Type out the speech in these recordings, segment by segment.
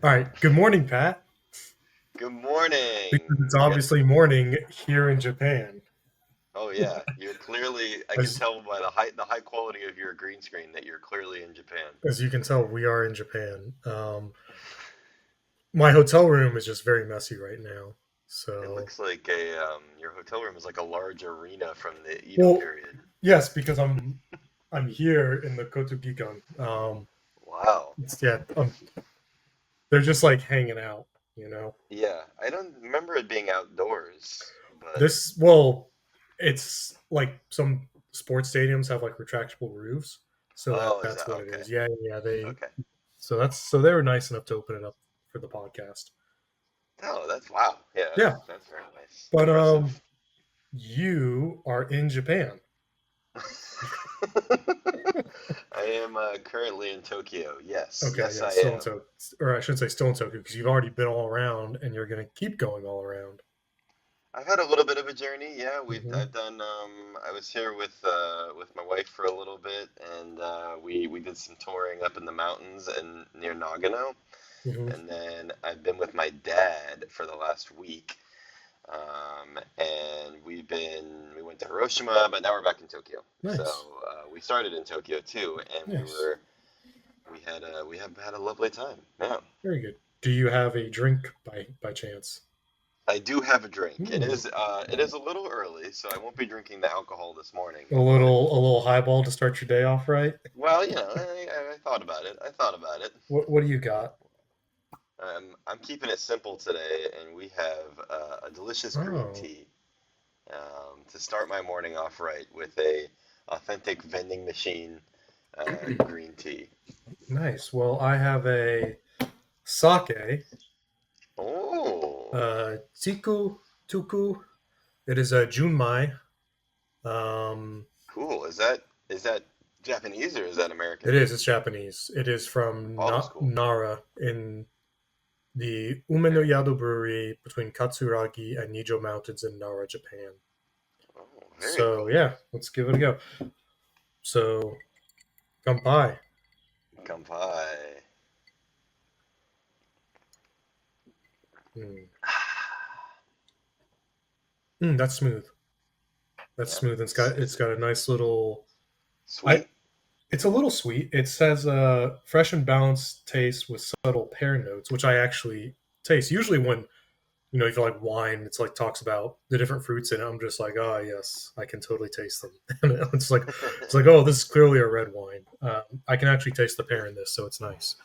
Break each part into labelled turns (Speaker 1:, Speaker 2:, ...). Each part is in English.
Speaker 1: All right. Good morning, Pat.
Speaker 2: Good
Speaker 1: Because
Speaker 2: morning.
Speaker 1: it's obviously morning here in Japan.
Speaker 2: Oh yeah, you're clearly. I can
Speaker 1: As
Speaker 2: tell by the high quality of your green screen that you're clearly in Japan.
Speaker 1: as you can tell, we are in Japan. My hotel room is just very messy right now.
Speaker 2: It
Speaker 1: So,
Speaker 2: looks like a your hotel room is like a large arena from the Edo
Speaker 1: well,
Speaker 2: period.
Speaker 1: yes, because I'm here in the Kotogikan.
Speaker 2: Wow.
Speaker 1: Yeah, they're just like hanging out. You know,
Speaker 2: Yeah, I don't remember it being outdoors, but
Speaker 1: well, it's like some sports stadiums have like retractable roofs, so
Speaker 2: oh, is
Speaker 1: that's
Speaker 2: that
Speaker 1: what it
Speaker 2: okay?
Speaker 1: is. Yeah, yeah.
Speaker 2: Okay.
Speaker 1: So they were nice enough to open it up for the podcast.
Speaker 2: Oh, that's wow. Yeah,
Speaker 1: Yeah,
Speaker 2: that's very nice.
Speaker 1: but
Speaker 2: Impressive.
Speaker 1: you are in Japan.
Speaker 2: I am currently in Tokyo. Yes,
Speaker 1: Okay,
Speaker 2: yes,
Speaker 1: yeah,
Speaker 2: I
Speaker 1: still in
Speaker 2: am.
Speaker 1: Tokyo, or I shouldn't say still in Tokyo because you've already been all around and you're gonna keep going all around.
Speaker 2: I've had a little bit of a journey. Yeah, we've
Speaker 1: Hmm.
Speaker 2: I've done. I was here with my wife for a little bit, and we did some touring up in the mountains and near Nagano,
Speaker 1: Hmm.
Speaker 2: and then I've been with my dad for the last week. And we went to Hiroshima, but now we're back in Tokyo. So
Speaker 1: Nice,
Speaker 2: we started in Tokyo too, and
Speaker 1: nice,
Speaker 2: we have had a lovely time. Yeah.
Speaker 1: very good. Do you have a drink by chance?
Speaker 2: I do have a drink.
Speaker 1: Hmm.
Speaker 2: It is a little early, so I won't be drinking the alcohol this morning. But
Speaker 1: A little highball to start your day off, right?
Speaker 2: well, I thought about it. I thought about it.
Speaker 1: What do you got?
Speaker 2: I'm keeping it simple today, and we have a delicious green
Speaker 1: Oh,
Speaker 2: tea to start my morning off right with a authentic vending machine green tea.
Speaker 1: nice. Well, I have a sake,
Speaker 2: Oh,
Speaker 1: Tsiku Tuku. It is a Junmai.
Speaker 2: cool. Is that Japanese or is that
Speaker 1: It
Speaker 2: American?
Speaker 1: is. It's Japanese. It is from
Speaker 2: Bottle school.
Speaker 1: Nara in the Ume no
Speaker 2: Very.
Speaker 1: Yado Brewery between Katsuragi and Nijo Mountains in Nara, Japan.
Speaker 2: Oh, very
Speaker 1: So
Speaker 2: cool.
Speaker 1: yeah, let's give it a go. So kampai.
Speaker 2: Kanpai.
Speaker 1: Mm. That's smooth. That's
Speaker 2: Yeah,
Speaker 1: smooth. It's got a nice little. I
Speaker 2: sweet.
Speaker 1: It's a little sweet. It says fresh and balanced taste with subtle pear notes, which I actually taste. Usually when if you like wine, it's like talks about the different fruits in it. I'm just like, oh yes, I can totally taste them. And it's like, oh, this is clearly a red wine. I can actually taste the pear in this, so it's nice.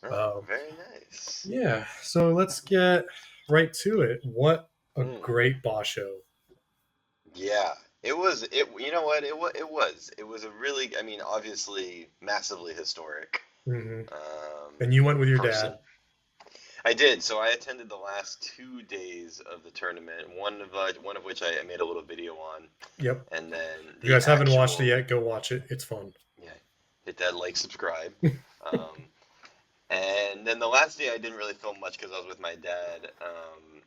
Speaker 2: Oh,
Speaker 1: Um,
Speaker 2: very nice.
Speaker 1: yeah, so let's get right to it. What a
Speaker 2: Mm,
Speaker 1: great basho!
Speaker 2: yeah, it was. It. You know what? It was. It was a really. I mean, obviously, massively historic.
Speaker 1: Hmm.
Speaker 2: Um,
Speaker 1: And you went with your
Speaker 2: person.
Speaker 1: dad.
Speaker 2: I did. So I attended the last 2 days of the tournament. One of which I made a little video on,
Speaker 1: Yep.
Speaker 2: and then
Speaker 1: If you
Speaker 2: the
Speaker 1: guys haven't watched it
Speaker 2: actual.
Speaker 1: yet, go watch it. It's fun.
Speaker 2: Yeah, hit that like, subscribe. Um, And then the last day I didn't really film much because I was with my dad,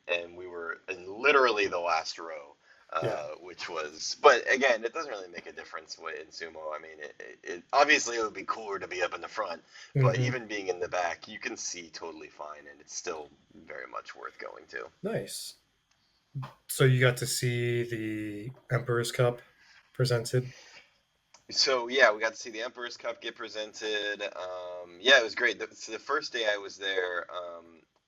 Speaker 2: and we were in literally the last row,
Speaker 1: Yeah.
Speaker 2: which was. But again, it doesn't really make a difference in sumo. I mean, obviously it would be cooler to be up in the front, but
Speaker 1: Hmm.
Speaker 2: even being in the back, you can see totally fine, and it's still very much worth going to.
Speaker 1: Nice. So you got to see the Emperor's Cup presented.
Speaker 2: So yeah, we got to see the Emperor's Cup get presented. Yeah, it was great. So the first day I was there,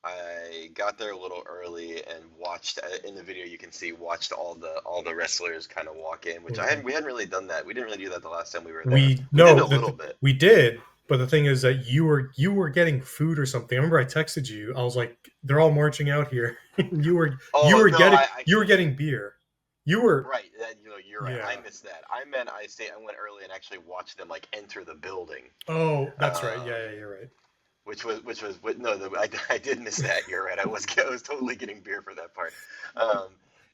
Speaker 2: I got there a little early and watched. In the video, you can see watched all the wrestlers kind of walk in, which
Speaker 1: Mhm.
Speaker 2: we hadn't really done that. We didn't really do that the last time we were there.
Speaker 1: We
Speaker 2: We did
Speaker 1: no,
Speaker 2: a little bit.
Speaker 1: we did, but the thing is that you were getting food or something. I remember I texted you. I was like, "They're all marching out here." You
Speaker 2: Oh
Speaker 1: were
Speaker 2: no,
Speaker 1: getting
Speaker 2: I
Speaker 1: you were getting beer. You were
Speaker 2: right. You're right. I
Speaker 1: Yeah.
Speaker 2: missed that. I meant I went early and actually watched them like enter the building.
Speaker 1: Oh, that's right.
Speaker 2: Um,
Speaker 1: Yeah, yeah, you're right.
Speaker 2: no, I did miss that. You're right. I was totally getting beer for that part. Um,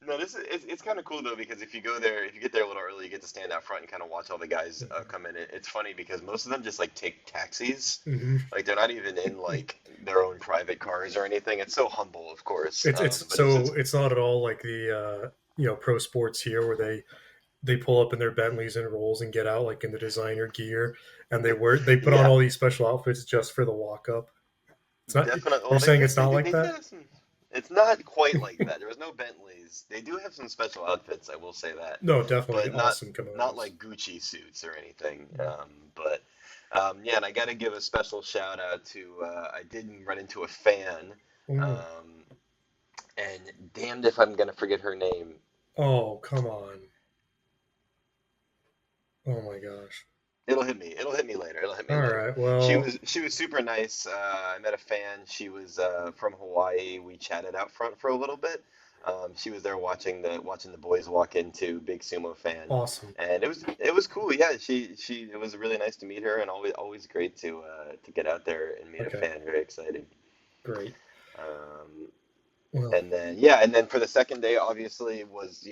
Speaker 2: no, this is it's kind of cool though because if you go there, if you get there a little early, you get to stand out front and kind of watch all the guys come in. It's funny because most of them just like take taxis,
Speaker 1: Hmm.
Speaker 2: like they're not even in like their own private cars or anything. It's so humble, of course,
Speaker 1: It's
Speaker 2: but it's
Speaker 1: so it's not at all like the pro sports here where they pull up in their Bentleys and Rolls and get out like in the designer gear and they put on
Speaker 2: yeah.
Speaker 1: all these special outfits just for the walk up. It's not.
Speaker 2: Definitely.
Speaker 1: You're
Speaker 2: Well,
Speaker 1: saying it's not like
Speaker 2: they do
Speaker 1: that?
Speaker 2: have some. It's not quite like that. There was no Bentleys. They do have some special outfits, I will say that,
Speaker 1: No, definitely
Speaker 2: but not
Speaker 1: awesome
Speaker 2: not
Speaker 1: kimonos.
Speaker 2: like Gucci suits or anything. But yeah, and I got to give a special shout out to. I did run into a fan,
Speaker 1: Mm.
Speaker 2: um, and damned if I'm gonna forget her name.
Speaker 1: Oh, come on. Oh my gosh.
Speaker 2: It'll hit me. It'll hit me later. It'll hit me
Speaker 1: All
Speaker 2: later.
Speaker 1: right. Well,
Speaker 2: She was super nice. I met a fan. She was from Hawaii. We chatted out front for a little bit. She was there watching the boys walk into Big Sumo fan,
Speaker 1: awesome.
Speaker 2: and it was cool. Yeah, she it was really nice to meet her, and always great to get out there and meet a
Speaker 1: Okay.
Speaker 2: fan. Very exciting.
Speaker 1: Great.
Speaker 2: Um,
Speaker 1: Well,
Speaker 2: and then yeah, and then for the second day, obviously it was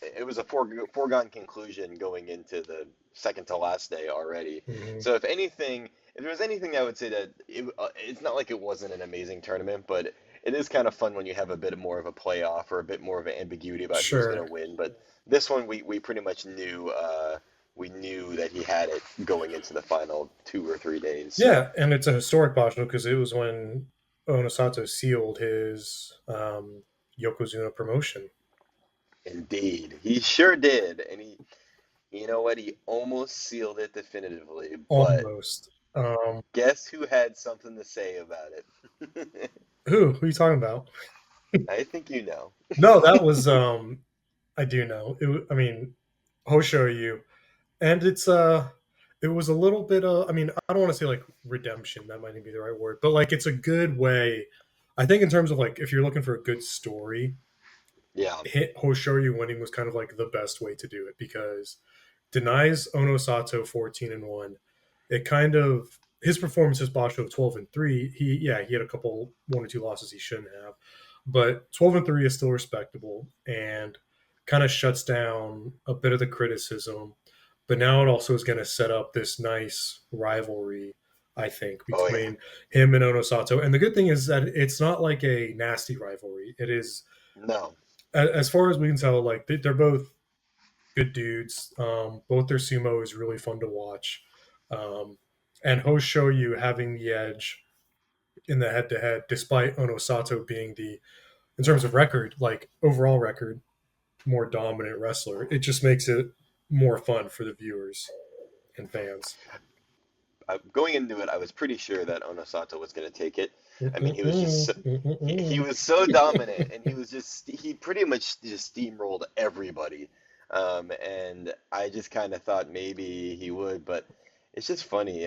Speaker 2: it was a foregone conclusion going into the second to last day already.
Speaker 1: mhm.
Speaker 2: So if anything, if there was anything I would say that it's not like it wasn't an amazing tournament, but it is kind of fun when you have a bit more of a playoff or a bit more of an ambiguity about who's going
Speaker 1: Sure.
Speaker 2: to win. But this one we pretty much knew we knew that he had it going into the final 2 or 3 days. So
Speaker 1: Yeah, and it's a historic Basho because it was when Onosato sealed his Yokozuna promotion.
Speaker 2: indeed, he sure did, and he. You know what? He almost sealed it definitively, but
Speaker 1: Almost.
Speaker 2: guess who had something to say about it?
Speaker 1: Who? Who are you talking about?
Speaker 2: I think you know.
Speaker 1: No, that was I do know. I mean, Hoshoyu, and it was a little bit of. I mean, I don't want to say like redemption. That might not be the right word, but like it's a good way. I think in terms of like if you're looking for a good story,
Speaker 2: Yeah.
Speaker 1: Hoshoyu winning was kind of like the best way to do it because denies Onosato 14-1. It kind of his performance as Basho 12-3. He had a couple 1 or 2 losses he shouldn't have, but 12-3 is still respectable and kind of shuts down a bit of the criticism. But now it also is going to set up this nice rivalry, I think,
Speaker 2: Oh yeah.
Speaker 1: between him and Onosato. And the good thing is that it's not like a nasty rivalry. It is,
Speaker 2: No.
Speaker 1: as far as we can tell, like they're both good dudes. Both their sumo is really fun to watch. Um, and Hoshoyu having the edge in the head to head, despite Onosato being the, in terms of record, like overall record, more dominant wrestler. It just makes it more fun for the viewers and fans.
Speaker 2: Going into it, I was pretty sure that Onosato was going to take it. I mean, he
Speaker 1: Mm-mm-mm.
Speaker 2: was so dominant, and he pretty much just steamrolled everybody. And I just kind of thought maybe he would, but it's just funny.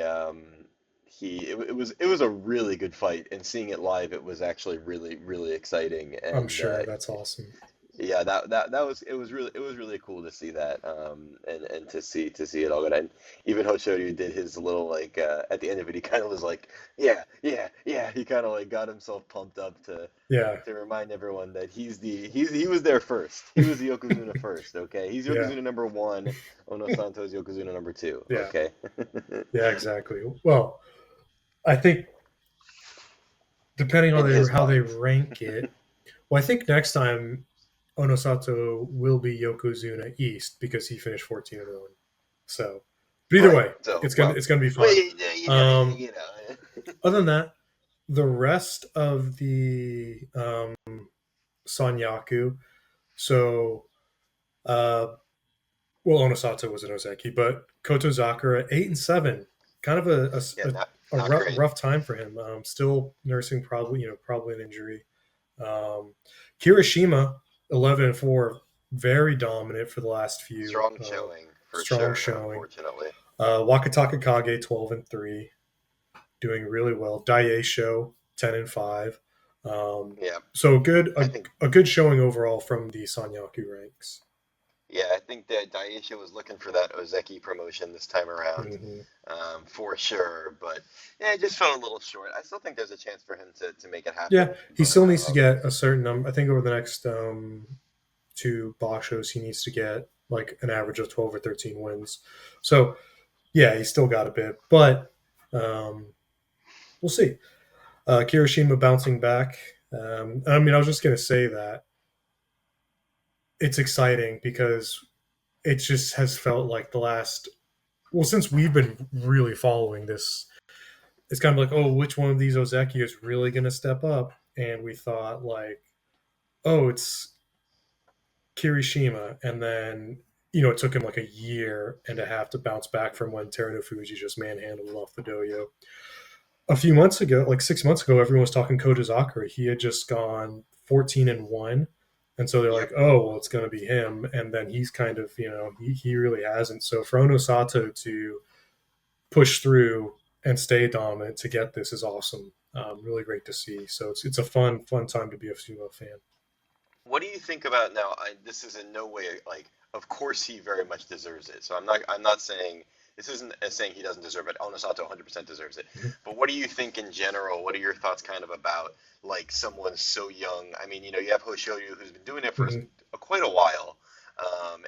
Speaker 2: It was a really good fight, and seeing it live, it was actually really exciting.
Speaker 1: I'm
Speaker 2: And
Speaker 1: sure that's awesome.
Speaker 2: yeah, that was it was really cool to see that and to see it all good. And even Hoshoryu did his little like at the end of it, he kind of was like yeah, he kind of like got himself pumped up
Speaker 1: Yeah,
Speaker 2: to remind everyone that he was there first. He was the Yokozuna first, okay? He's
Speaker 1: yeah,
Speaker 2: Yokozuna number one. Ono Santo's Yokozuna number two,
Speaker 1: yeah,
Speaker 2: okay?
Speaker 1: yeah, exactly. Well, I think depending
Speaker 2: In
Speaker 1: on
Speaker 2: his
Speaker 1: how they
Speaker 2: mind.
Speaker 1: rank it, well, I think next time Onosato will be Yokozuna East because he finished 14-1. So, but either
Speaker 2: Right.
Speaker 1: way,
Speaker 2: So,
Speaker 1: it's gonna be
Speaker 2: well,
Speaker 1: fun. Um,
Speaker 2: you know.
Speaker 1: other than that, the rest of the Sanyaku. So, uh, well, Onosato was an Ozeki, but Kotozakura 8-7, kind of
Speaker 2: Yeah, not great.
Speaker 1: rough time for him. Still nursing probably an injury. Um, Kirishima 11-4, very dominant for the last few.
Speaker 2: Strong showing for
Speaker 1: Strong
Speaker 2: sure,
Speaker 1: showing.
Speaker 2: unfortunately.
Speaker 1: Wakataka Kage 12-3, doing really well. Daisho 10-5.
Speaker 2: Yeah,
Speaker 1: So
Speaker 2: I think
Speaker 1: a good showing overall from the Sanyaku ranks.
Speaker 2: yeah, I think that Daisha was looking for that Ozeki promotion this time around,
Speaker 1: Hmm.
Speaker 2: for sure. But yeah, it just fell a little short. I still think there's a chance for him to make it
Speaker 1: Yeah,
Speaker 2: happen.
Speaker 1: he
Speaker 2: But
Speaker 1: still needs to get a certain number. I think over the next 2 Bashos, he needs to get like an average of 12 or 13 wins. So yeah, he's still got a bit, but um, we'll see. Kirishima bouncing back. I mean, I was just going to say that it's exciting because it just has felt like the last, well, since we've been really following this, it's kind of like, oh, which one of these Ozeki is really going to step up? And we thought like, oh, it's Kirishima, and then it took him like a year and a half to bounce back from when Terunofuji just manhandled him off the dojo. A few months ago, like 6 months ago, everyone was talking Kota Zakura. He had just gone 14-1, and so they're like,
Speaker 2: Yep.
Speaker 1: oh, well, it's going to be him. And then he's kind of, he really hasn't. So for Ono Sato to push through and stay dominant to get this is awesome. Really great to see. So it's a fun time to be a sumo fan.
Speaker 2: What do you think about now? This is in no way like, of course he very much deserves it. So I'm not saying this isn't saying he doesn't deserve it. Onosato 100% deserves it.
Speaker 1: Mm-hmm.
Speaker 2: But what do you think in general? What are your thoughts kind of about like someone so young? I mean, you have Hoshoyu who's been doing it for
Speaker 1: Mm-hmm.
Speaker 2: quite a while,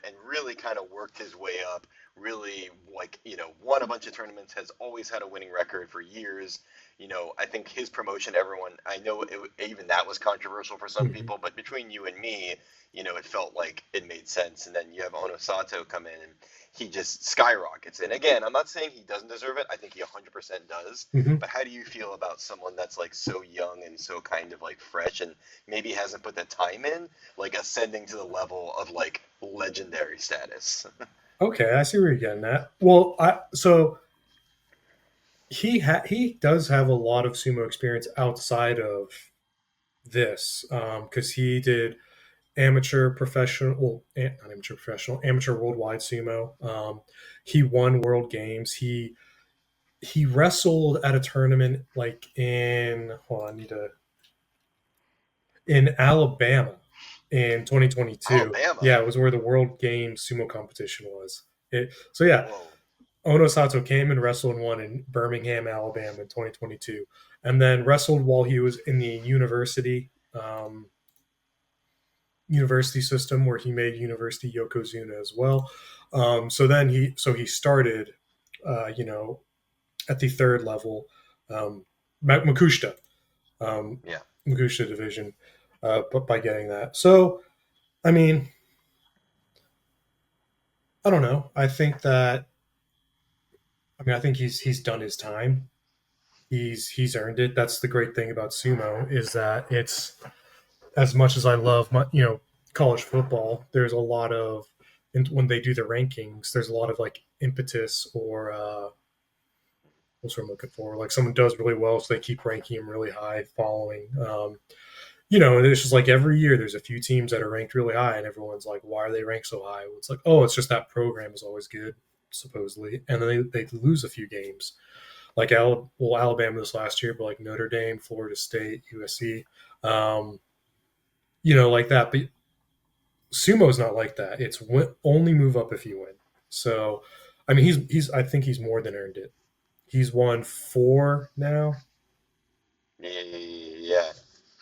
Speaker 2: and really kind of worked his way up. Really, like won a bunch of tournaments. Has always had a winning record for years. I think his promotion, everyone, I know even that was controversial for some
Speaker 1: Mm-hmm.
Speaker 2: people, but between you and me, it felt like it made sense. And then you have Ono Sato come in and he just skyrockets. And again, I'm not saying he doesn't deserve it. I think he 100% does.
Speaker 1: Mm-hmm.
Speaker 2: But how do you feel about someone that's like so young and so kind of like fresh and maybe hasn't put the time in, like ascending to the level of like legendary status?
Speaker 1: Okay, I see where you're getting at. Well, he does have a lot of sumo experience outside of this because he did amateur professional, well, not amateur professional, amateur worldwide sumo. He won world games. He wrestled at a tournament like in hold on, I need to in Alabama in 2022.
Speaker 2: Alabama.
Speaker 1: Yeah, it was where the World Games sumo competition was. So yeah,
Speaker 2: Whoa.
Speaker 1: Ono Sato came and wrestled and won in Birmingham, Alabama in 2022, and then wrestled while he was in the university system where he made University Yokozuna as well. So he started, you know, at the third level, Makushita, um,
Speaker 2: Yeah.
Speaker 1: Makushita division, but by getting that. So I mean, I don't know. I think he's done his time. He's earned it. That's the great thing about sumo is that it's as much as I love college football. There's a lot of when they do the rankings, there's a lot of like impetus or what's what I'm looking for. Like someone does really well, so they keep ranking him really high, following. And it's just like every year there's a few teams that are ranked really high, and everyone's like, "Why are they ranked so high?" Well, it's like, "Oh, it's just that program is always good, supposedly," and then they lose a few games, like Alabama this last year, but like Notre Dame, Florida State, USC, like that. But sumo's not like that. It's only move up if you win. So, I mean, he's I think he's more than earned it. He's won four now,
Speaker 2: Yeah.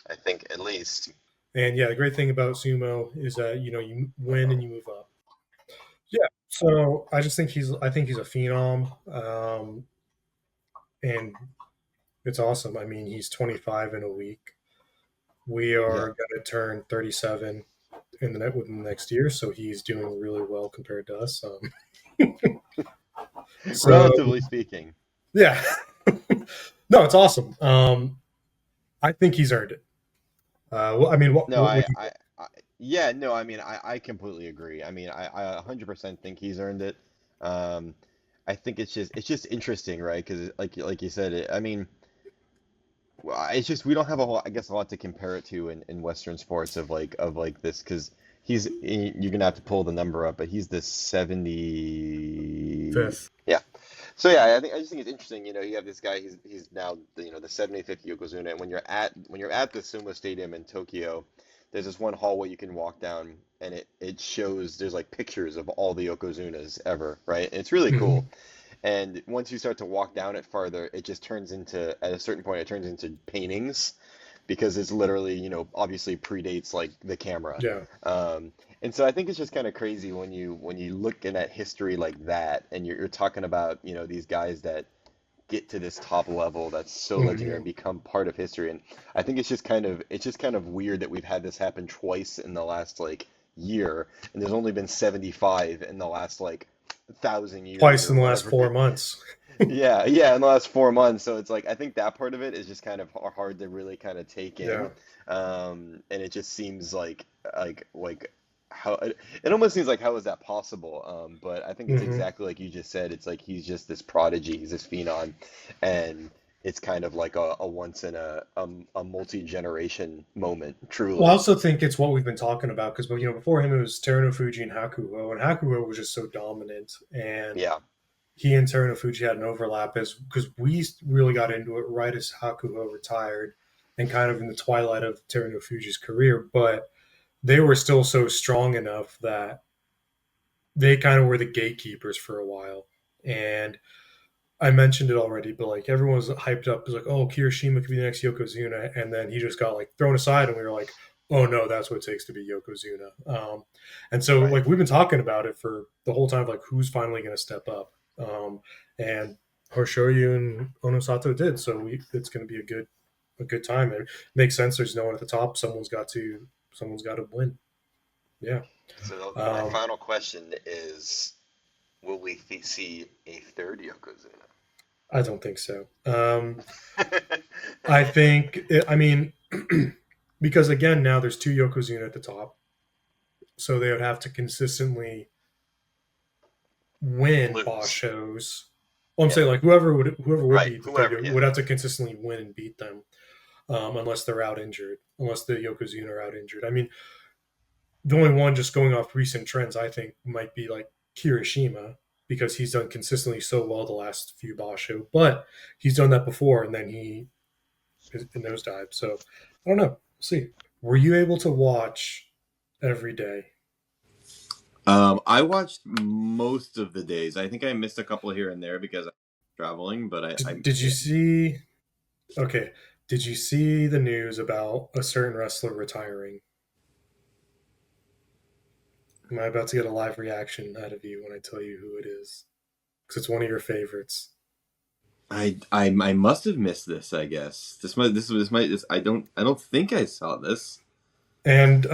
Speaker 2: I think at least.
Speaker 1: and yeah, the great thing about sumo is that you win and you move up. Yeah. So I think he's a phenom, and it's awesome. I mean, he's 25 in a week. We are
Speaker 2: Yeah.
Speaker 1: going to turn 37 within the next year, so he's doing really well compared to us. So
Speaker 2: Relatively speaking.
Speaker 1: yeah, no, it's awesome. I think he's earned it. Well, I mean,
Speaker 2: No,
Speaker 1: what do you think?
Speaker 2: yeah, no, I mean, I completely agree. I mean, I 100% think he's earned it. Um, I think it's just interesting, right? Because like you said, I mean, it's just we don't have a whole, I guess, a lot to compare it to in Western sports of like this because you're gonna have to pull the number up, but he's the 70.
Speaker 1: Fifth.
Speaker 2: Yeah. So yeah, I just think it's interesting. You have this guy. He's now the 75th Yokozuna, and when you're at the Sumo Stadium in Tokyo, there's this one hallway you can walk down, and it shows there's like pictures of all the Yokozunas ever, right? And it's really
Speaker 1: Hmm.
Speaker 2: cool. And once you start to walk down it farther, it just turns into at a certain point it turns into paintings because it's literally obviously predates like the camera.
Speaker 1: Yeah.
Speaker 2: Um, and so I think it's just kind of crazy when you look in at history like that, and you're talking about these guys that get to this top level that's so legendary
Speaker 1: Hmm.
Speaker 2: and become part of history. And I think it's just kind of weird that we've had this happen twice in the last like year, and there's only been 75 in the last like 1,000 years
Speaker 1: Twice
Speaker 2: or
Speaker 1: in the last
Speaker 2: whatever.
Speaker 1: 4 months.
Speaker 2: Yeah, yeah, in the last 4 months. So it's like I think that part of it is just kind of hard to really kind of take
Speaker 1: Yeah.
Speaker 2: in. And it just seems like how it almost seems like how is that possible? But I think it's
Speaker 1: Hmm.
Speaker 2: exactly like you just said. It's like he's just this prodigy, he's this phenom, and it's kind of like a once in a multi-generation moment,
Speaker 1: Well, I
Speaker 2: truly.
Speaker 1: also think it's what we've been talking about because before him it was Terunofuji and Hakuho, and Hakuho was just so dominant, and
Speaker 2: Yeah,
Speaker 1: he and Terunofuji had an overlap as because we really got into it right as Hakuho retired, and kind of in the twilight of Terunofuji's career, but they were still so strong enough that they kind of were the gatekeepers for a while, and I mentioned it already, but like everyone was hyped up. It was like, oh, Kirishima could be the next Yokozuna, and then he just got like thrown aside, and we were like, oh no, that's what it takes to be Yokozuna. And so
Speaker 2: right.
Speaker 1: like we've been talking about it for the whole time, like who's finally going to step up, and Hoshoryu and Onosato did. So it's going to be a good time. It makes sense. There's no one at the top. Someone's got to win. Yeah.
Speaker 2: So my
Speaker 1: Um,
Speaker 2: final question is, will we see a third Yokozuna?
Speaker 1: I don't think so. I think, I mean, because again, now there's two Yokozuna at the top, so they would have to consistently win
Speaker 2: Lose.
Speaker 1: Bashos. Well, I'm
Speaker 2: Yeah.
Speaker 1: saying like whoever would
Speaker 2: Right.
Speaker 1: be the third
Speaker 2: Whoever. Yeah.
Speaker 1: would have to consistently win and beat them, unless they're out injured, unless the Yokozuna are out injured. I mean, the only one just going off recent trends, I think, might be like Kirishima because he's done consistently so well the last few Basho, but he's done that before, and then he nosedive. So I don't know. See, were you able to watch every day?
Speaker 3: I watched most of the days. I think I missed a couple here and there because I'm traveling, but
Speaker 1: Did you
Speaker 3: yeah.
Speaker 1: see? Okay, did you see the news about a certain wrestler retiring? Am I about to get a live reaction out of you when I tell you who it is? Because it's one of your favorites.
Speaker 3: I must have missed this. I guess this might. I don't think I saw this.
Speaker 1: And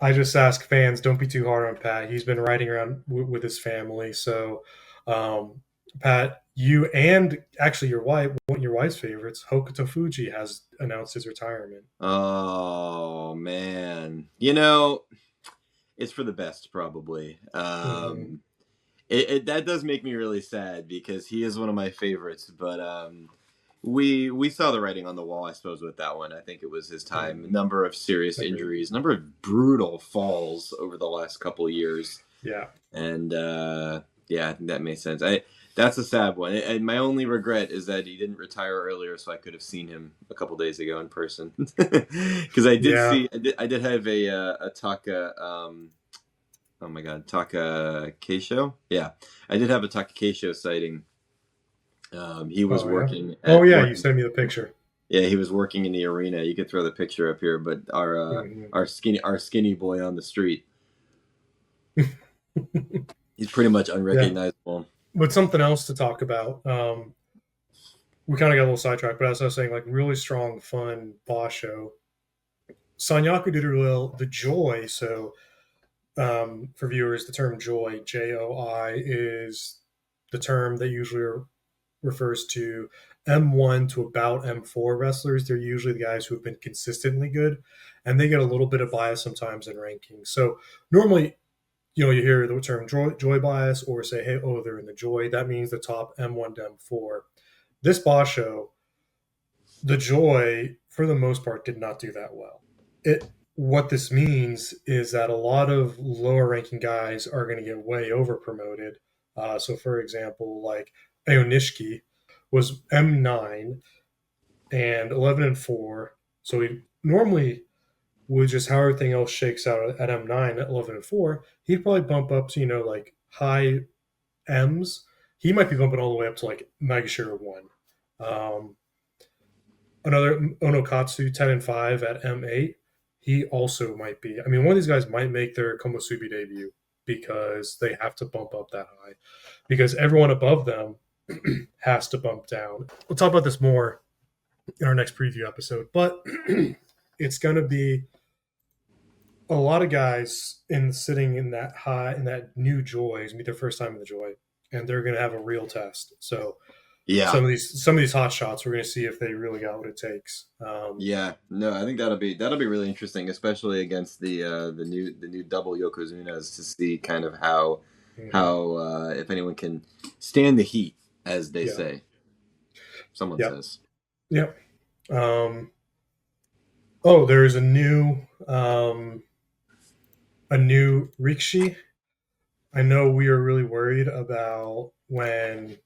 Speaker 1: I just ask fans, don't be too hard on Pat. He's been riding around with his family. So, um, Pat, you and actually your wife, one of your wife's favorites, Hokuto Fuji, has announced his retirement.
Speaker 3: Oh man, it's for the best probably.
Speaker 1: Hmm.
Speaker 3: That does make me really sad because he is one of my favorites, but we saw the writing on the wall, I suppose, with that one. I think it was his time.
Speaker 1: Hmm.
Speaker 3: Number of serious
Speaker 1: Agreed.
Speaker 3: injuries, number of brutal falls over the last couple of years,
Speaker 1: Yeah.
Speaker 3: and yeah, I think that makes sense. I That's a sad one. And my only regret is that he didn't retire earlier, so I could have seen him a couple days ago in person. Because
Speaker 1: Yeah.
Speaker 3: I did have a Taka. Oh my God, Taka Keisho. Yeah, I did have a Taka Keisho sighting. He was
Speaker 1: Oh yeah.
Speaker 3: working
Speaker 1: Oh
Speaker 3: at
Speaker 1: yeah. You
Speaker 3: working.
Speaker 1: sent me the picture.
Speaker 3: Yeah, he was working in the arena. You could throw the picture up here, but
Speaker 1: Hmm.
Speaker 3: our skinny boy on the street, he's pretty much
Speaker 1: Yeah.
Speaker 3: unrecognizable.
Speaker 1: But something else to talk about. We kind of got a little sidetracked, but as I was saying, like really strong, fun boss show. Sanyaku did really well. The joy. So for viewers, the term joy, JOI, is the term that usually refers to M1 to about M4 wrestlers. They're usually the guys who have been consistently good, and they get a little bit of bias sometimes in rankings. So normally, you hear the term joy bias or say, hey, oh, they're in the joy. That means the top M1 to M4. This boss show, the joy, for the most part, did not do that well. What this means is that a lot of lower ranking guys are going to get way over promoted. So, for example, like Aonishiki was M9 and 11-4. So he normally would just how everything else shakes out at M9 at 11-4. He'd probably bump up to like high M's. He might be bumping all the way up to like Mega Share 1. Um, Another Onokatsu 10-5 at M8. He also might be. I mean, one of these guys might make their Komosubi debut because they have to bump up that high. Because everyone above them has to bump down. We'll talk about this more in our next preview episode, but it's going to be a lot of guys sitting in that high in that new joy. It's gonna be their first time in the joy, and they're going to have a real test. So
Speaker 3: Yeah,
Speaker 1: some of these hot shots. We're going to see if they really got what it takes.
Speaker 3: yeah. No, I think that'll be really interesting, especially against the new double Yokozunas to see kind of
Speaker 1: Mhm.
Speaker 3: how if anyone can stand the heat, as they
Speaker 1: Yeah.
Speaker 3: say. Someone
Speaker 1: Yep.
Speaker 3: says.
Speaker 1: Yep. Um, oh, there's a new Rikshi. I know we are really worried about when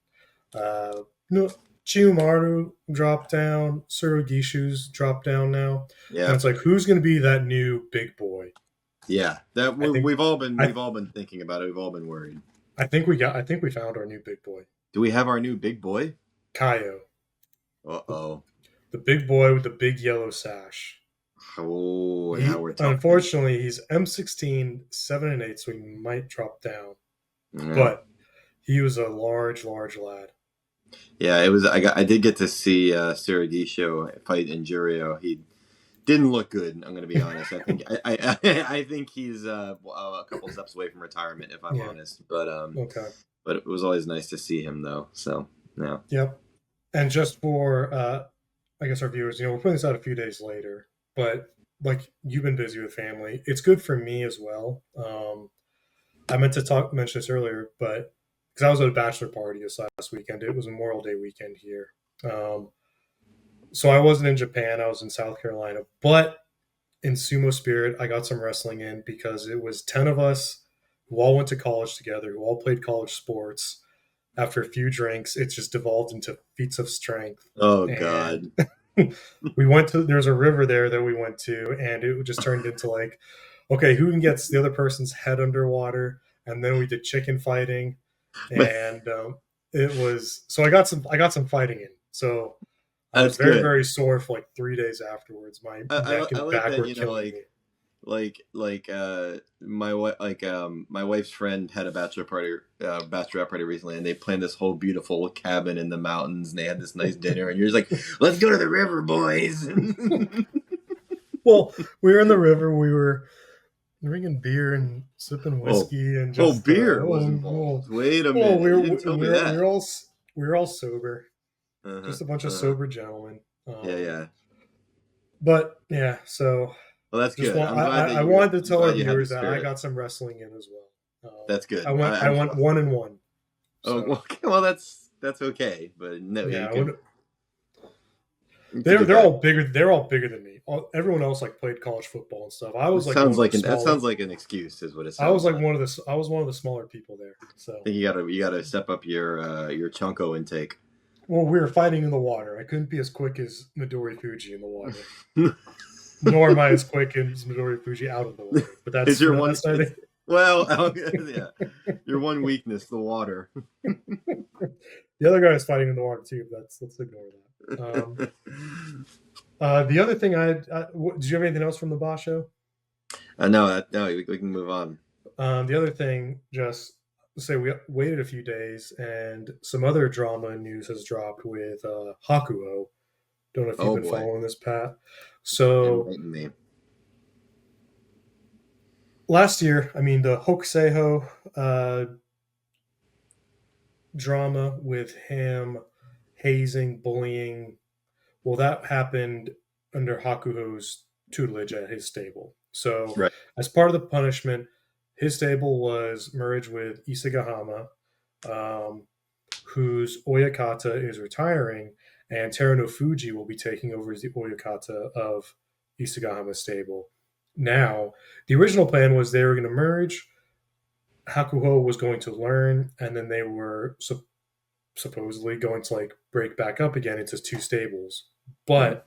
Speaker 1: no, Chiyomaru dropped down, Surugishu's dropped down now, and
Speaker 3: Yeah,
Speaker 1: it's like who's going to be that new big boy?
Speaker 3: yeah. That
Speaker 1: I think
Speaker 3: we've
Speaker 1: I
Speaker 3: all been thinking about it. We've all been worried.
Speaker 1: I think we found our new big boy,
Speaker 3: Do we have our new big boy?
Speaker 1: Kaio,
Speaker 3: Uh
Speaker 1: the,
Speaker 3: oh.
Speaker 1: the big boy with the big yellow sash.
Speaker 3: Oh, now
Speaker 1: He
Speaker 3: we're talking.
Speaker 1: unfortunately he's M16 7 and 8, so he might drop down,
Speaker 3: Yeah.
Speaker 1: but he was a large lad.
Speaker 3: Yeah, it was. I did get to see Surigisho fight in Jurio. He didn't look good. I'm going to be honest. I think he's a couple steps away from retirement, if I'm
Speaker 1: Yeah.
Speaker 3: honest.
Speaker 1: Okay.
Speaker 3: But it was always nice to see him, though. So yeah.
Speaker 1: Yep. And just for I guess our viewers, we're putting this out a few days later, but like you've been busy with family, it's good for me as well. I meant to mention this earlier, but because I was at a bachelor party this last weekend, it was Memorial Day weekend here. Um, so I wasn't in Japan; I was in South Carolina. But in sumo spirit, I got some wrestling in because it was 10 of us who all went to college together, who all played college sports. After a few drinks, it just devolved into feats of strength,
Speaker 3: Oh
Speaker 1: and
Speaker 3: God.
Speaker 1: we went to there's a river there that we went to, and it just turned into like, okay, who can get the other person's head underwater, and then we did chicken fighting, and it was so I got some fighting in, so I was
Speaker 3: That's
Speaker 1: very
Speaker 3: good.
Speaker 1: very sore for like 3 days afterwards. My neck
Speaker 3: I
Speaker 1: and
Speaker 3: like
Speaker 1: back
Speaker 3: that.
Speaker 1: were killing me.
Speaker 3: My wife's friend had a bachelorette party recently, and they planned this whole beautiful cabin in the mountains, and they had this nice dinner, and you're just like, let's go to the river, boys.
Speaker 1: Well, we were in the river, we were drinking beer and sipping
Speaker 3: oh,
Speaker 1: whiskey, and
Speaker 3: oh,
Speaker 1: just
Speaker 3: beer was involved. Wait a minute, you didn't tell me that.
Speaker 1: we were all sober,
Speaker 3: Uh-huh.
Speaker 1: just a bunch of
Speaker 3: Uh-huh.
Speaker 1: sober gentlemen.
Speaker 3: Yeah, yeah.
Speaker 1: But yeah, so
Speaker 3: Well, that's
Speaker 1: just
Speaker 3: good.
Speaker 1: want
Speaker 3: I'm glad that
Speaker 1: I
Speaker 3: you.
Speaker 1: wanted to
Speaker 3: I'm
Speaker 1: tell our
Speaker 3: glad you had the
Speaker 1: viewers that I
Speaker 3: spirit.
Speaker 1: got some wrestling in as well.
Speaker 3: That's good.
Speaker 1: I went 1-1.
Speaker 3: Oh,
Speaker 1: So
Speaker 3: well, that's okay. But no,
Speaker 1: yeah,
Speaker 3: you could do
Speaker 1: they're
Speaker 3: better.
Speaker 1: all bigger. They're all bigger than me. Everyone else like played college football and stuff. I was like one of the
Speaker 3: That
Speaker 1: smaller.
Speaker 3: sounds like an excuse, is what it
Speaker 1: I was
Speaker 3: sounds
Speaker 1: like
Speaker 3: like.
Speaker 1: I was one of the smaller people there.
Speaker 3: I
Speaker 1: So
Speaker 3: think you gotta step up your chunko intake.
Speaker 1: well, we were fighting in the water. I couldn't be as quick as Midori Fuji in the water. Nor am I as quick as Midori Fuji out of the water. But
Speaker 3: Is your one?
Speaker 1: that's not
Speaker 3: Well, yeah, your one weakness, the water.
Speaker 1: the other guy is fighting in the water too. But let's ignore that. The other thing did you have anything else from the Basho?
Speaker 3: No, we can move on.
Speaker 1: The other thing, just to say, we waited a few days, and some other drama news has dropped with Hakuho. Don't know if you've
Speaker 3: Oh
Speaker 1: been
Speaker 3: boy,
Speaker 1: following this, Pat. So
Speaker 3: enlighten me.
Speaker 1: last year, I mean, the Hokuseiho drama with him hazing, bullying. Well, that happened under Hakuho's tutelage at his stable. So,
Speaker 3: Right.
Speaker 1: as part of the punishment, his stable was merged with Isagahama, um, whose Oyakata is retiring, and Terano Fuji will be taking over as the Oyakata of Isagahama's stable. Now, the original plan was they were going to merge. Hakuho was going to learn, and then they were supposedly going to like break back up again into two stables.
Speaker 3: Hmm.
Speaker 1: But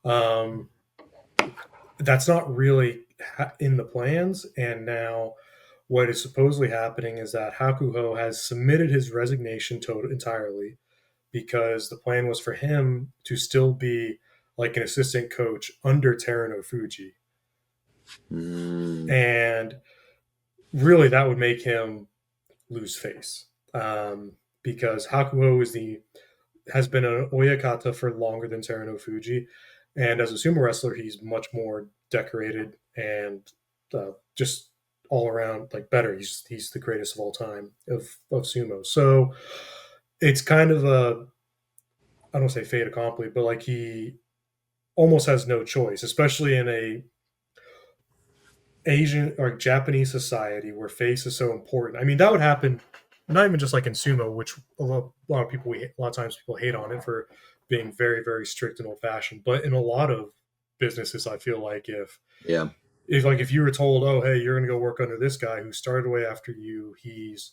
Speaker 1: um, that's not really in the plans. And now, what is supposedly happening is that Hakuho has submitted his resignation entirely because the plan was for him to still be like an assistant coach under Terano Fuji.
Speaker 3: Mm.
Speaker 1: And really, that would make him lose face because Hakuho has been an Oyakata for longer than Terano Fuji, and as a sumo wrestler, he's much more decorated and just all around like better. He's the greatest of all time of sumo. So it's kind of I don't say fait accompli, but like he almost has no choice, especially in a Asian or Japanese society where face is so important. I mean, that would happen not even just like in sumo, which a lot of people, a lot of times people hate on it for being very, very strict and old fashioned. But in a lot of businesses, I feel like
Speaker 3: Yeah.
Speaker 1: if you were told, oh, hey, you're going to go work under this guy who started way after you, he's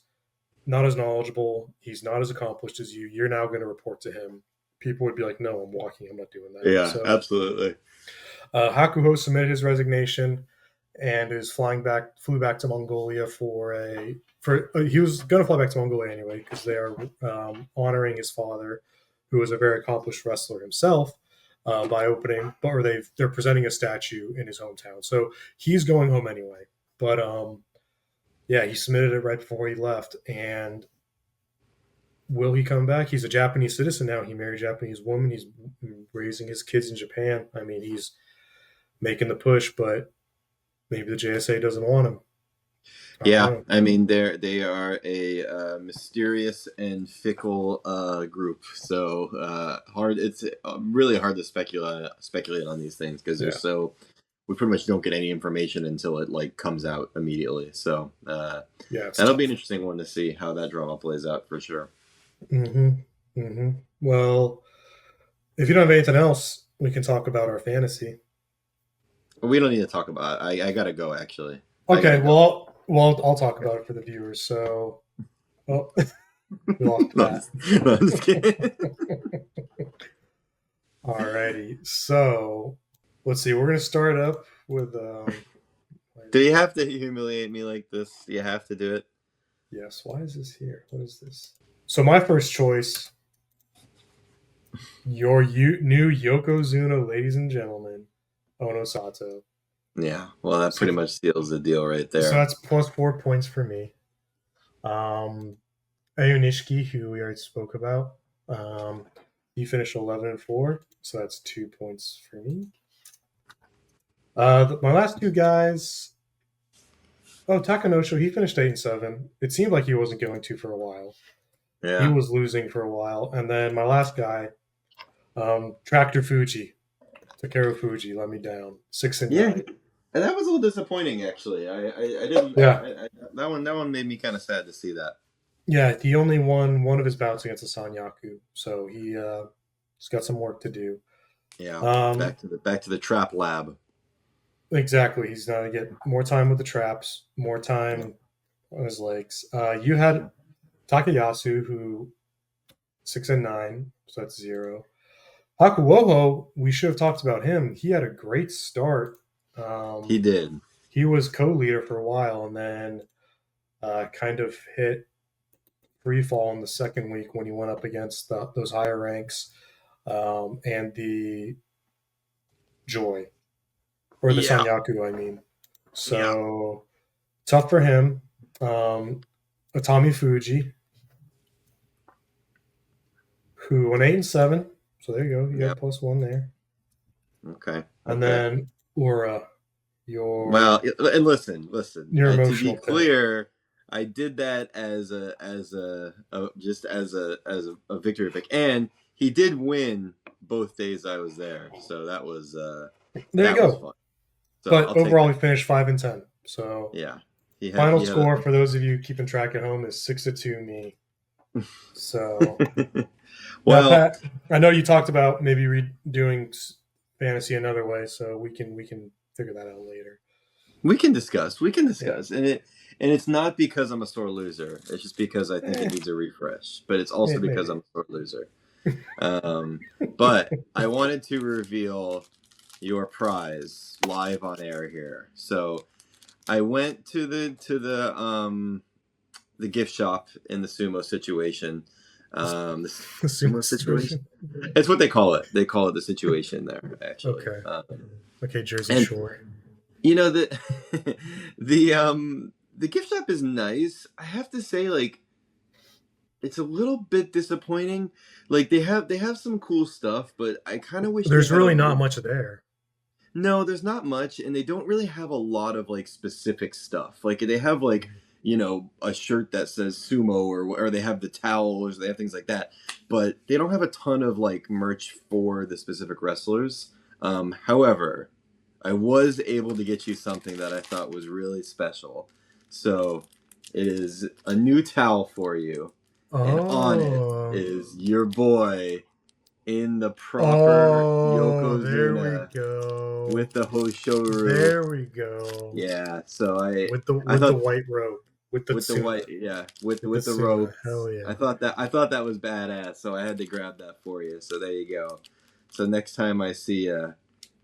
Speaker 1: not as knowledgeable, he's not as accomplished as you, you're now going to report to him. People would be like, no, I'm walking, I'm not doing that.
Speaker 3: Yeah,
Speaker 1: So
Speaker 3: absolutely.
Speaker 1: Hakuho submitted his resignation and flew back to Mongolia he was going to fly back to Mongolia anyway because they are honoring his father, who was a very accomplished wrestler himself, by they're presenting a statue in his hometown. So he's going home anyway. But yeah, he submitted it right before he left. And will he come back? He's a Japanese citizen now. He married a Japanese woman. He's raising his kids in Japan. I mean, he's making the push, but maybe the JSA doesn't want him.
Speaker 3: Yeah, I mean they are a mysterious and fickle group. So hard. It's really hard to speculate on these things because we pretty much don't get any information until it like comes out immediately. So that'll be an interesting one to see how that drama plays out for sure.
Speaker 1: Well, if you don't have anything else, we can talk about our fantasy.
Speaker 3: We don't need to talk about it. I gotta go actually.
Speaker 1: Okay, well, I'll talk about it for the viewers. So, we lost that.
Speaker 3: No, I'm just kidding.
Speaker 1: Alrighty, so let's see. We're gonna start up with.
Speaker 3: Do you have to humiliate me like this? You have to do it.
Speaker 1: Yes. Why is this here? What is this? So my first choice, your new Yokozuna, ladies and gentlemen, Ono Sato.
Speaker 3: Yeah, well, that pretty much seals the deal right there.
Speaker 1: So that's plus 4 points for me. Ayo Nishiki, who we already spoke about, he finished 11-4, so that's 2 points for me. My last two guys. Oh, Takanosho, he finished 8-7. It seemed like he wasn't going to for a while.
Speaker 3: Yeah.
Speaker 1: He was losing for a while. And then my last guy, Tractor Fuji, Takeru Fuji, let me down. 6-9.
Speaker 3: Yeah, and that was a little disappointing actually. I didn't.
Speaker 1: Yeah.
Speaker 3: That one made me kind of sad to see that.
Speaker 1: Yeah, he only won one of his bouts against the Sanyaku, so he's got some work to do.
Speaker 3: Yeah. Back to the trap lab.
Speaker 1: Exactly. He's going to get more time with the traps, more time on his legs. You had Takayasu, who 6-9, so that's 0. Hakuoho, we should have talked about him. He had a great start.
Speaker 3: He did.
Speaker 1: He was co-leader for a while and then kind of hit free fall in the second week when he went up against those higher ranks and the Joy. Or the Sanyaku, I mean. So, tough for him. Atami Fuji, who went 8-7. So there you go. You got +1 there.
Speaker 3: Okay.
Speaker 1: And then Ura,
Speaker 3: well, and listen.
Speaker 1: Your emotional.
Speaker 3: To be clear, I did that as a victory pick, and he did win both days I was there. So that was
Speaker 1: there you go.
Speaker 3: Was fun. So
Speaker 1: but overall, we finished 5-10. So
Speaker 3: yeah.
Speaker 1: Final score for those of you keeping track at home is 6-2 me. So, well, now, Pat, I know you talked about maybe redoing fantasy another way, so we can figure that out later.
Speaker 3: We can discuss, and it's not because I'm a sore loser. It's just because I think it needs a refresh. But it's also because I'm a sore loser. But I wanted to reveal your prize live on air here. So I went to the gift shop in the sumo situation. The sumo situation. It's what they call it. They call it the situation there, actually.
Speaker 1: Okay. Okay, Jersey Shore.
Speaker 3: You know the gift shop is nice. I have to say, like, it's a little bit disappointing. Like they have some cool stuff, but I kind of wish
Speaker 1: there's really not much there.
Speaker 3: No, there's not much, and they don't really have a lot of like specific stuff. Like they have like a shirt that says sumo, or they have the towels, they have things like that, but they don't have a ton of like merch for the specific wrestlers. However, I was able to get you something that I thought was really special. So it is a new towel for you, and on it
Speaker 1: Oh.
Speaker 3: is your boy in the proper
Speaker 1: Oh, there we
Speaker 3: Yokozuna
Speaker 1: go.
Speaker 3: with the Hoshoru.
Speaker 1: There we go.
Speaker 3: Yeah, so I
Speaker 1: With the
Speaker 3: thought
Speaker 1: white robe. With the
Speaker 3: with the
Speaker 1: tsuna.
Speaker 3: white, yeah, with
Speaker 1: With
Speaker 3: the
Speaker 1: the tsuna.
Speaker 3: rope.
Speaker 1: Hell yeah.
Speaker 3: I thought that was badass, so I had to grab that for you. So there you go. So next time I see you,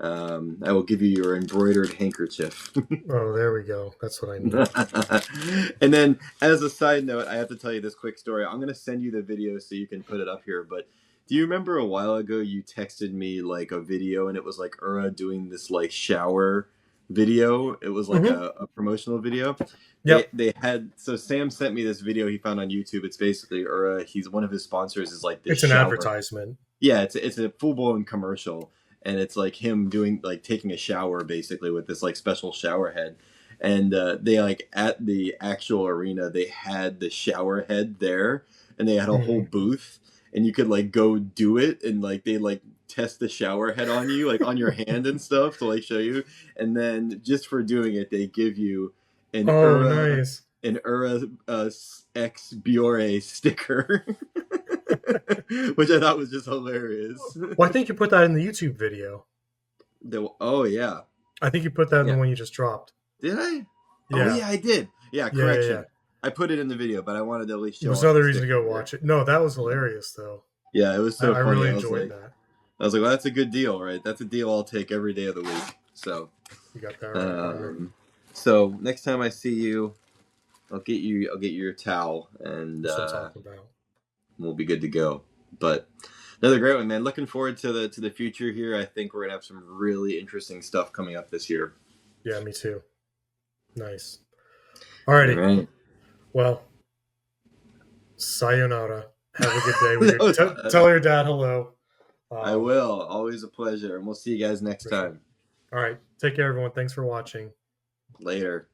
Speaker 3: I will give you your embroidered handkerchief.
Speaker 1: Oh, there we go. That's what I need.
Speaker 3: And then, as a side note, I have to tell you this quick story. I'm gonna send you the video so you can put it up here. But do you remember a while ago you texted me like a video, and it was like Ura doing this like shower video? It was like a promotional video.
Speaker 1: Yep.
Speaker 3: They had, so Sam sent me this video he found on YouTube. It's basically Ura. He's one of his sponsors is like this.
Speaker 1: It's an advertisement.
Speaker 3: Yeah, it's a full blown commercial, and it's like him doing like taking a shower basically with this like special shower head, and they like at the actual arena they had the shower head there, and they had a whole booth, and you could like go do it, and like they like test the shower head on you like on your hand and stuff to like show you, and then just for doing it they give you an
Speaker 1: nice.
Speaker 3: an Ura X Biore sticker. Which I thought was just hilarious.
Speaker 1: Well, I think you put that in the YouTube video.
Speaker 3: Oh yeah,
Speaker 1: I think you put that in the one you just dropped.
Speaker 3: Did I?
Speaker 1: Yeah.
Speaker 3: Oh yeah, I did. Yeah, correction.
Speaker 1: Yeah.
Speaker 3: I put it in the video, but I wanted to at least show.
Speaker 1: There's another reason to go watch it. No, that was hilarious though.
Speaker 3: Yeah, it was so funny.
Speaker 1: I really enjoyed that.
Speaker 3: I was like, well, that's a good deal, right? That's a deal I'll take every day of the week. So
Speaker 1: you got that right.
Speaker 3: So next time I see you, I'll get you your towel, and
Speaker 1: that's what I'm talking about.
Speaker 3: We'll be good to go. But another great one, man. Looking forward to the future here. I think we're gonna have some really interesting stuff coming up this year.
Speaker 1: Yeah, me too. Nice. Alrighty. All right. Well, sayonara. Have a good day. Tell your dad hello.
Speaker 3: I will. Always a pleasure. And we'll see you guys next time.
Speaker 1: All right. Take care, everyone. Thanks for watching.
Speaker 3: Later.